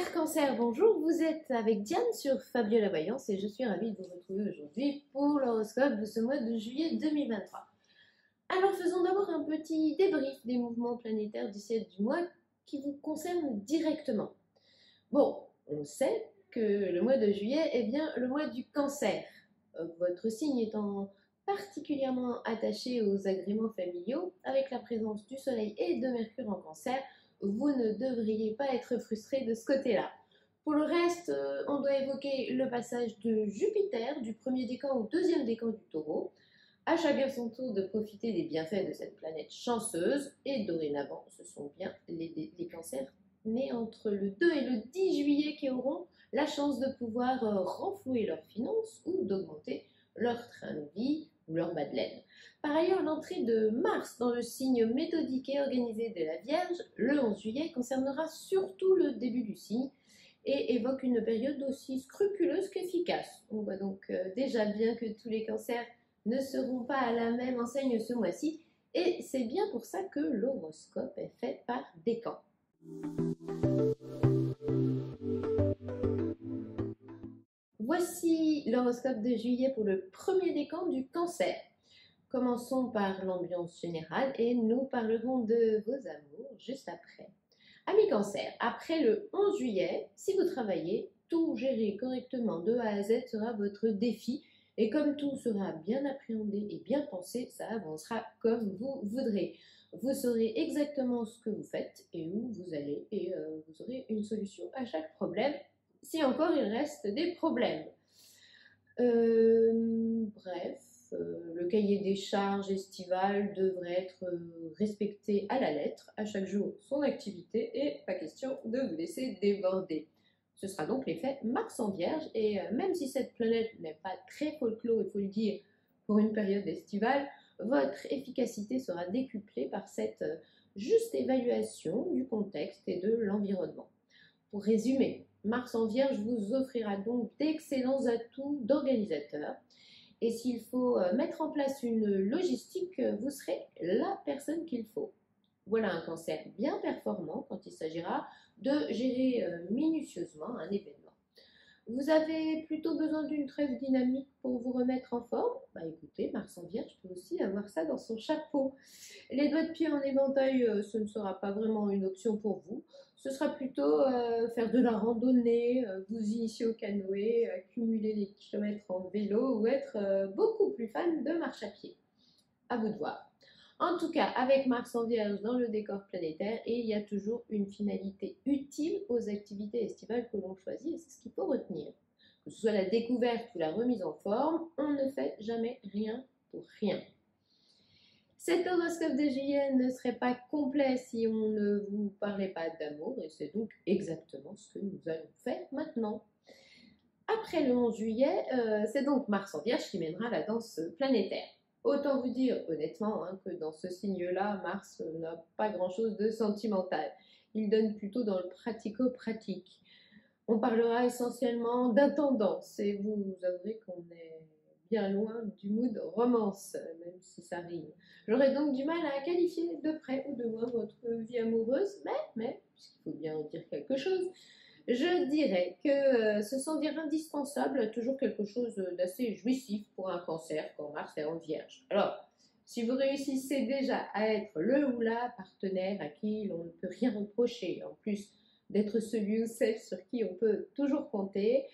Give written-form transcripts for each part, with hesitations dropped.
Cher Cancer, bonjour, vous êtes avec Diane sur Fabiola Voyance et je suis ravie de vous retrouver aujourd'hui pour l'horoscope de ce mois de juillet 2023. Alors faisons d'abord un petit débrief des mouvements planétaires du ciel du mois qui vous concernent directement. Bon, on sait que le mois de juillet est bien le mois du Cancer. Votre signe étant particulièrement attaché aux agréments familiaux, avec la présence du Soleil et de Mercure en Cancer, vous ne devriez pas être frustré de ce côté-là. Pour le reste, on doit évoquer le passage de Jupiter du premier décan au deuxième décan du Taureau. À chacun son tour de profiter des bienfaits de cette planète chanceuse. Et dorénavant, ce sont bien les cancers nés entre le 2 et le 10 juillet qui auront la chance de pouvoir renflouer leurs finances ou d'augmenter leur train de vie ou leur bas de laine. Par ailleurs, l'entrée de Mars dans le signe méthodique et organisé de la Vierge, le 11 juillet, concernera surtout le début du signe et évoque une période aussi scrupuleuse qu'efficace. On voit donc déjà bien que tous les cancers ne seront pas à la même enseigne ce mois-ci, et c'est bien pour ça que l'horoscope est fait par décan. Voici l'horoscope de juillet pour le premier décan du Cancer. Commençons par l'ambiance générale et nous parlerons de vos amours juste après. Amis Cancer, après le 11 juillet, si vous travaillez, tout gérer correctement de A à Z sera votre défi. Et comme tout sera bien appréhendé et bien pensé, ça avancera comme vous voudrez. Vous saurez exactement ce que vous faites et où vous allez et vous aurez une solution à chaque problème, si encore il reste des problèmes. Bref, le cahier des charges estivales devrait être respecté à la lettre, à chaque jour son activité et pas question de vous laisser déborder. Ce sera donc l'effet Mars en Vierge, et même si cette planète n'est pas très folklore, il faut le dire, pour une période estivale, votre efficacité sera décuplée par cette juste évaluation du contexte et de l'environnement. Pour résumer, Mars en Vierge vous offrira donc d'excellents atouts d'organisateur, et s'il faut mettre en place une logistique, vous serez la personne qu'il faut. Voilà un Cancer bien performant quand il s'agira de gérer minutieusement un événement. Vous avez plutôt besoin d'une trêve dynamique pour vous remettre en forme? Bah écoutez, Mars en Vierge peut aussi avoir ça dans son chapeau. Les doigts de pied en éventail, ce ne sera pas vraiment une option pour vous. Ce sera plutôt faire de la randonnée, vous initier au canoë, accumuler les kilomètres en vélo ou être beaucoup plus fan de marche à pied. À vous de voir. En tout cas, avec Mars en Vierge dans le décor planétaire, et il y a toujours une finalité utile aux activités estivales que l'on choisit, et c'est ce qu'il faut retenir. Que ce soit la découverte ou la remise en forme, on ne fait jamais rien pour rien. Cet horoscope de juillet ne serait pas complet si on ne vous parlait pas d'amour, et c'est donc exactement ce que nous allons faire maintenant. Après le 11 juillet, c'est donc Mars en Vierge qui mènera la danse planétaire. Autant vous dire honnêtement que dans ce signe-là, Mars n'a pas grand-chose de sentimental. Il donne plutôt dans le pratico-pratique. On parlera essentiellement d'intendance, et vous avouerez qu'on est bien loin du mood romance, même si ça rime. J'aurais donc du mal à qualifier de près ou de loin votre vie amoureuse, mais puisqu'il faut bien en dire quelque chose, je dirais que se sentir indispensable a toujours quelque chose d'assez jouissif pour un Cancer quand Mars est en Vierge. Alors, si vous réussissez déjà à être le ou la partenaire à qui l'on ne peut rien reprocher, en plus d'être celui ou celle sur qui on peut toujours compter,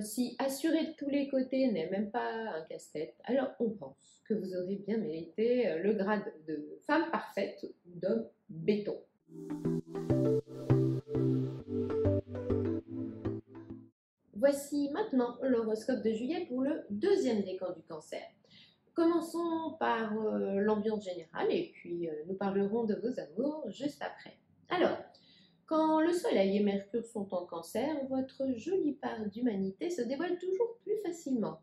si assurer de tous les côtés n'est même pas un casse-tête, alors on pense que vous aurez bien mérité le grade de femme parfaite ou d'homme béton. Voici maintenant l'horoscope de juillet pour le deuxième décan du Cancer. Commençons par l'ambiance générale et puis nous parlerons de vos amours juste après. Alors, quand le Soleil et Mercure sont en Cancer, votre jolie part d'humanité se dévoile toujours plus facilement.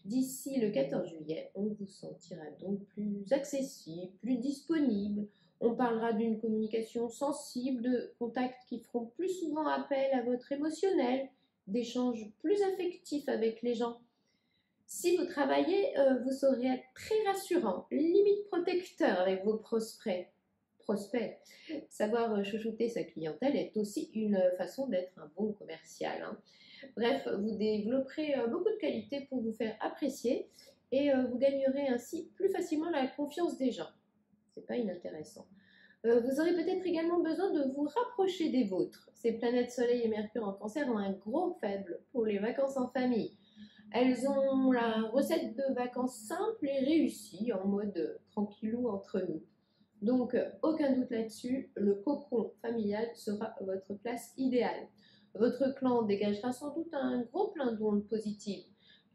D'ici le 14 juillet, on vous sentira donc plus accessible, plus disponible. On parlera d'une communication sensible, de contacts qui feront plus souvent appel à votre émotionnel, d'échanges plus affectifs avec les gens. Si vous travaillez, vous saurez être très rassurant, limite protecteur avec vos prospects. prospère. Savoir chouchouter sa clientèle est aussi une façon d'être un bon commercial, hein. Bref, vous développerez beaucoup de qualités pour vous faire apprécier et vous gagnerez ainsi plus facilement la confiance des gens. C'est pas inintéressant. Vous aurez peut-être également besoin de vous rapprocher des vôtres. Ces planètes Soleil et Mercure en Cancer ont un gros faible pour les vacances en famille. Elles ont la recette de vacances simple et réussie en mode tranquillou entre nous. Donc, aucun doute là-dessus, le cocon familial sera votre place idéale. Votre clan dégagera sans doute un gros plein d'ondes positives.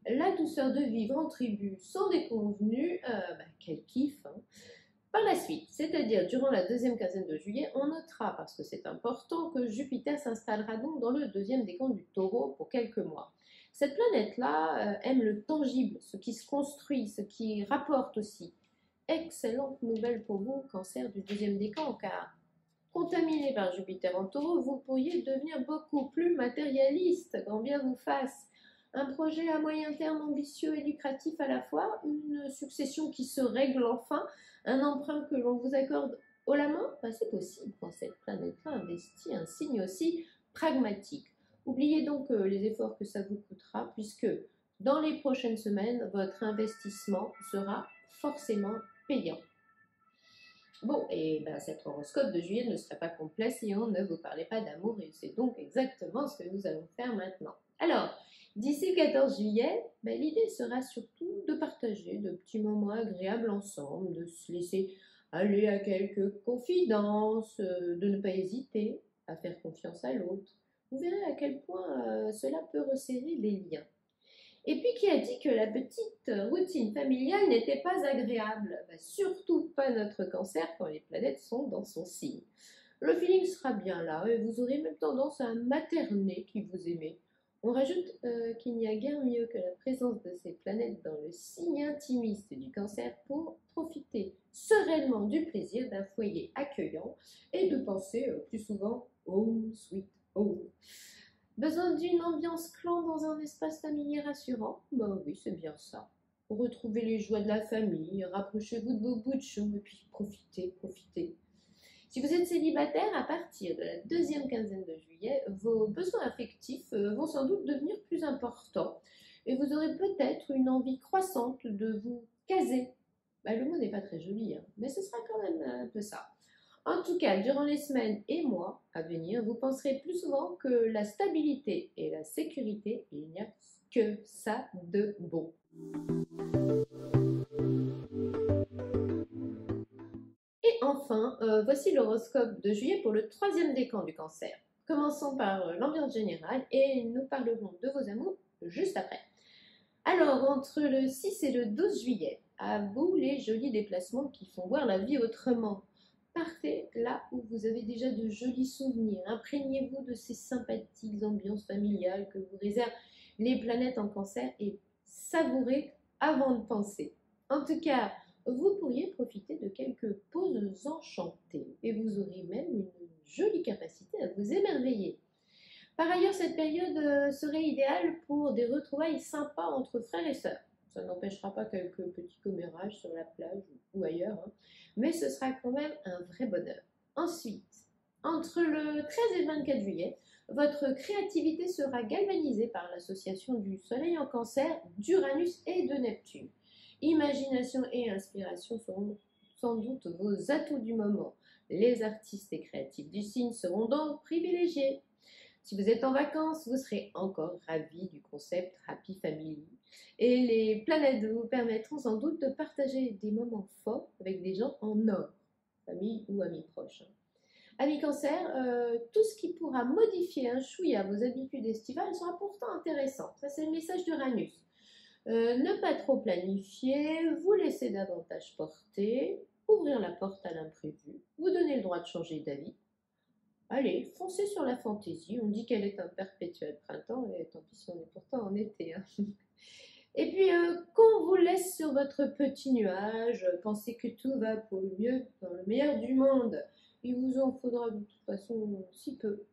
La douceur de vivre en tribu sans déconvenue, quel kiff, hein. Par la suite, c'est-à-dire durant la deuxième quinzaine de juillet, on notera, parce que c'est important, que Jupiter s'installera donc dans le deuxième décan du Taureau pour quelques mois. Cette planète-là aime le tangible, ce qui se construit, ce qui rapporte aussi. Excellente nouvelle pour vous, Cancer du deuxième décan, car contaminé par Jupiter en Taureau, vous pourriez devenir beaucoup plus matérialiste, quand bien vous fasse. Un projet à moyen terme ambitieux et lucratif à la fois, une succession qui se règle enfin, un emprunt que l'on vous accorde haut la main, c'est possible quand cette planète-là investit un signe aussi pragmatique. Oubliez donc les efforts que ça vous coûtera, puisque dans les prochaines semaines, votre investissement sera forcément payant. Bon, et cet horoscope de juillet ne serait pas complet si on ne vous parlait pas d'amour, et c'est donc exactement ce que nous allons faire maintenant. Alors, d'ici le 14 juillet, l'idée sera surtout de partager de petits moments agréables ensemble, de se laisser aller à quelques confidences, de ne pas hésiter à faire confiance à l'autre. Vous verrez à quel point cela peut resserrer les liens. Et puis qui a dit que la petite routine familiale n'était pas agréable? Surtout pas notre Cancer quand les planètes sont dans son signe. Le feeling sera bien là et vous aurez même tendance à materner qui vous aimez. On rajoute qu'il n'y a guère mieux que la présence de ces planètes dans le signe intimiste du Cancer pour profiter sereinement du plaisir d'un foyer accueillant et de penser plus souvent home sweet home. Besoin d'une ambiance clan dans un espace familier rassurant? Oui, c'est bien ça. Retrouvez les joies de la famille, rapprochez-vous de vos bouts de chou et puis profitez. Si vous êtes célibataire, à partir de la deuxième quinzaine de juillet, vos besoins affectifs vont sans doute devenir plus importants et vous aurez peut-être une envie croissante de vous caser. Le mot n'est pas très joli, hein, mais ce sera quand même un peu ça. En tout cas, durant les semaines et mois à venir, vous penserez plus souvent que la stabilité et la sécurité, il n'y a que ça de bon. Et enfin, voici l'horoscope de juillet pour le troisième décan du Cancer. Commençons par l'ambiance générale et nous parlerons de vos amours juste après. Alors, entre le 6 et le 12 juillet, à vous les jolis déplacements qui font voir la vie autrement. Partez là où vous avez déjà de jolis souvenirs. Imprégnez-vous de ces sympathiques ambiances familiales que vous réservent les planètes en Cancer et savourez avant de penser. En tout cas, vous pourriez profiter de quelques pauses enchantées et vous aurez même une jolie capacité à vous émerveiller. Par ailleurs, cette période serait idéale pour des retrouvailles sympas entre frères et sœurs. Ça n'empêchera pas quelques petits commérages sur la plage ou ailleurs, hein, mais ce sera quand même un vrai bonheur. Ensuite, entre le 13 et le 24 juillet, votre créativité sera galvanisée par l'association du Soleil en Cancer, d'Uranus et de Neptune. Imagination et inspiration seront sans doute vos atouts du moment. Les artistes et créatifs du signe seront donc privilégiés. Si vous êtes en vacances, vous serez encore ravis du concept Happy Family. Et les planètes vous permettront sans doute de partager des moments forts avec des gens en or, famille ou amis proches. Amis Cancer, tout ce qui pourra modifier un chouïa vos habitudes estivales sera pourtant intéressant. Ça, c'est le message d'Uranus. Ne pas trop planifier, vous laisser davantage porter, ouvrir la porte à l'imprévu, vous donner le droit de changer d'avis. Allez, foncez sur la fantaisie. On dit qu'elle est un perpétuel printemps, et tant pis si on est pourtant en été, hein. Et puis, quand on vous laisse sur votre petit nuage, pensez que tout va pour le mieux, dans le meilleur du monde. Il vous en faudra de toute façon si peu.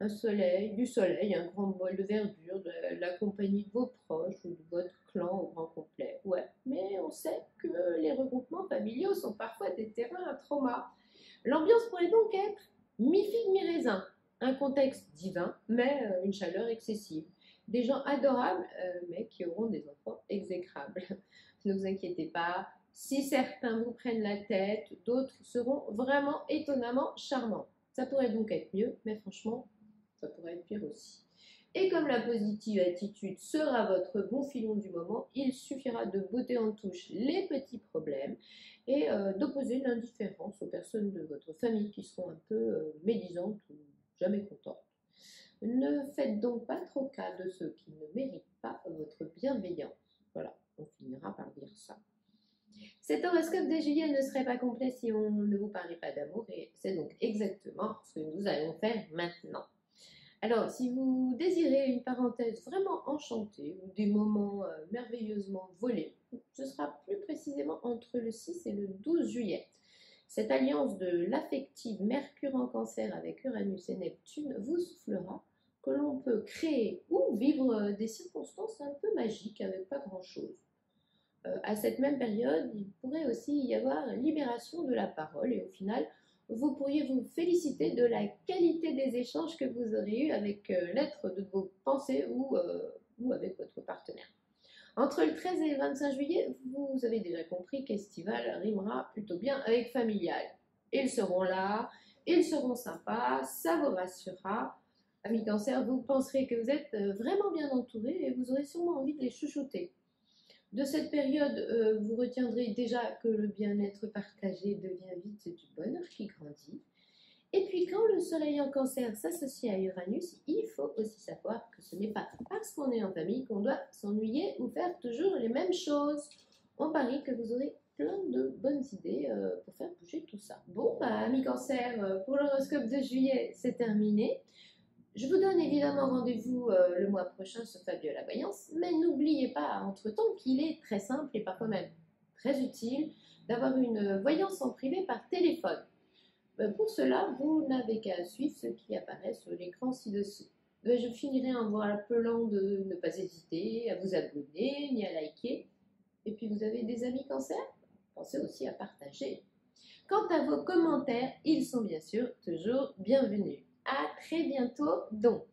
Du soleil, un grand bol de verdure, de la compagnie de vos proches ou de votre clan au grand complet. Ouais, mais on sait que les regroupements familiaux sont parfois des terrains à trauma. L'ambiance pourrait donc être mi-figue, mi-raisin. Un contexte divin, mais une chaleur excessive. Des gens adorables, mais qui auront des enfants exécrables. Ne vous inquiétez pas, si certains vous prennent la tête, d'autres seront vraiment étonnamment charmants. Ça pourrait donc être mieux, mais franchement, ça pourrait être pire aussi. Et comme la positive attitude sera votre bon filon du moment, il suffira de botter en touche les petits problèmes et d'opposer l'indifférence aux personnes de votre famille qui sont un peu médisantes ou jamais contentes. Ne faites donc pas trop cas de ceux qui ne méritent pas votre bienveillance. Voilà, on finira par dire ça. Cet horoscope de juillet ne serait pas complet si on ne vous parlait pas d'amour et c'est donc exactement ce que nous allons faire maintenant. Alors, si vous désirez une parenthèse vraiment enchantée ou des moments merveilleusement volés, ce sera plus précisément entre le 6 et le 12 juillet. Cette alliance de l'affective Mercure en Cancer avec Uranus et Neptune vous soufflera que l'on peut créer ou vivre des circonstances un peu magiques avec pas grand-chose. À cette même période, il pourrait aussi y avoir libération de la parole et au final, vous pourriez vous féliciter de la qualité des échanges que vous aurez eus avec l'être de vos pensées ou avec votre partenaire. Entre le 13 et le 25 juillet, vous avez déjà compris qu'estival rimera plutôt bien avec familial. Ils seront là, ils seront sympas, ça vous rassurera. Amis cancer, vous penserez que vous êtes vraiment bien entourés et vous aurez sûrement envie de les chouchouter. De cette période, vous retiendrez déjà que le bien-être partagé devient vite du bonheur qui grandit. Et puis quand le soleil en cancer s'associe à Uranus, il faut aussi savoir que ce n'est pas parce qu'on est en famille qu'on doit s'ennuyer ou faire toujours les mêmes choses. On parie que vous aurez plein de bonnes idées pour faire bouger tout ça. Bon, amis cancer, pour l'horoscope de juillet, c'est terminé. Je vous donne évidemment rendez-vous le mois prochain sur Fabiola Voyance, mais n'oubliez pas entre-temps qu'il est très simple et parfois même très utile d'avoir une voyance en privé par téléphone. Pour cela, vous n'avez qu'à suivre ce qui apparaît sur l'écran ci-dessous. Je finirai en vous rappelant de ne pas hésiter à vous abonner ni à liker. Et puis vous avez des amis cancer? Pensez aussi à partager. Quant à vos commentaires, ils sont bien sûr toujours bienvenus. À très bientôt donc.